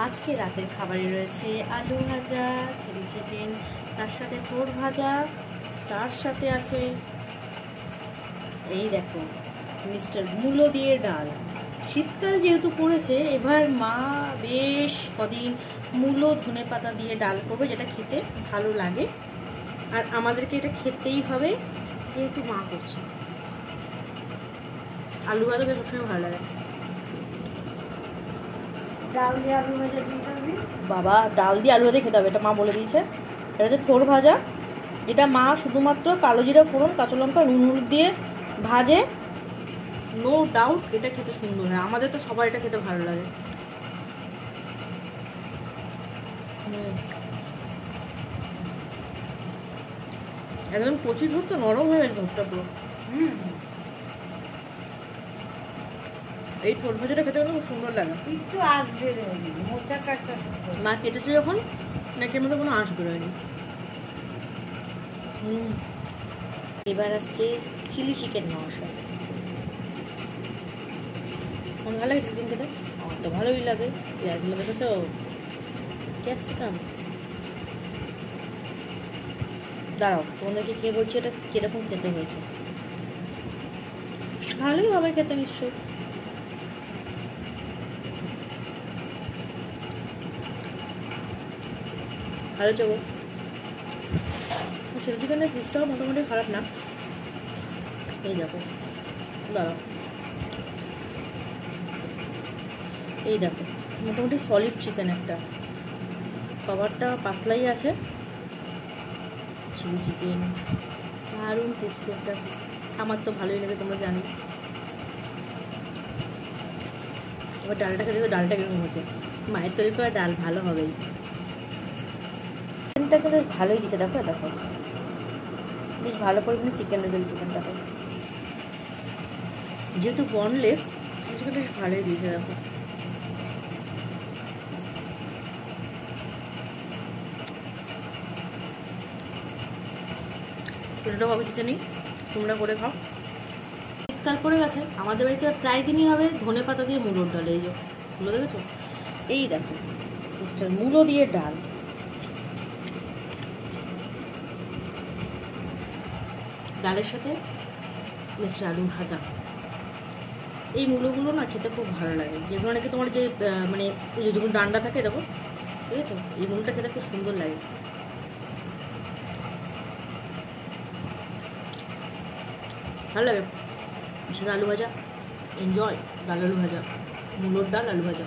আজকে রাতের খাবারে রয়েছে আলু ভাজা, চিলি চিকেন, তার সাথে থোড় ভাজা, তার সাথে আছে এই দেখো মিস্টার মূলো দিয়ে ডাল। শীতকাল যেহেতু পড়েছে, এবার মা বেশ কদিন মূলো ধনে পাতা দিয়ে ডাল করবে, যেটা খেতে ভালো লাগে। আর আমাদেরকে এটা খেতেই হবে, যেহেতু মা করছে। আলু ভাজা বেশ সবসময় ভালো লাগে। ডাল দিয়ে আলু ভাজা দিতে হবে বাবা, ডাল দিয়ে আলু ভাজা খেতে হবে, এটা মা বলে দিয়েছে। এটা হচ্ছে থোড় ভাজা। এটা মা শুধুমাত্র কালো জিরা ফোড়ন, কাঁচা লঙ্কা, নুন হলুদ দিয়ে ভাজে। নো ডাউট এটা খেতে সুন্দর হয়, আমাদের তো সবার এটা খেতে ভালো লাগে। একদম কচি ঝোর, তো নরম হয়ে গেছে ঝোরটা পুরো। এই থোড় ভাজাটা খেতে খুব সুন্দর লাগে। একটু আঁশ বেরোয়নি, মোচা কাটটা মা কেটেছে যখন, নাকের মধ্যে কোনো আঁশ বেরোয়নি। এবার আসছে চিলি চিকেন মশলা। ভালো লাগে চিকেন খেতে, আমার তো ভালোই লাগে। পেঁয়াজগুলো দেখেছো, ক্যাপসিকাম। দাঁড়াও, তোমাদেরকে খেয়ে বলছি এটা কিরকম খেতে হয়েছে। ভালোই হবে খেতে নিশ্চয়। ভালো চোখ। চিলি চিকেনের পিসটাও মোটামুটি খারাপ না। এই দেখো, দাঁড়াও, এই দেখো মোটামুটি সলিড চিকেন একটা, কভারটা পাতলাই আছে। চিলি চিকেন দারুণ টেস্টি একটা, আমার তো ভালোই লাগে, তোমরা জানি। এবার ডালটা খেতে, তো ডালটা কিরকম হচ্ছে, মায়ের তৈরি করা ডাল ভালো হবেই। চিকেনটা কিন্তু ভালোই দিচ্ছে, দেখো দেখো বেশ ভালো পরিমাণে চিকেন রয়েছে চিকেনটাকে, যেহেতু বনলেস চিকেনটা বেশ ভালোই দিয়েছে। দেখো ছোটোটাও ভাবে খেতে নেই, তোমরা করে খাও। শীতকাল পড়ে গেছে, আমাদের বাড়িতে প্রায় দিনই হবে ধনে পাতা দিয়ে মুলোর ডাল। এই যে মূলো দেখেছো, এই দেখো মিস্টার মূলো দিয়ে ডাল। ডালের সাথে মিস্টার আলু ভাজা। এই মূলোগুলো না খেতে খুব ভালো লাগে, যেগুলো নাকি তোমার যে মানে যেগুলো ডান্ডা থাকে, দেখো বুঝেছো, এই মূলটা খেতে খুব সুন্দর লাগে। ভালো লাগে। আলু ভাজা, এনজয়। ডাল আলু ভাজা, মূলোর ডাল আলু ভাজা।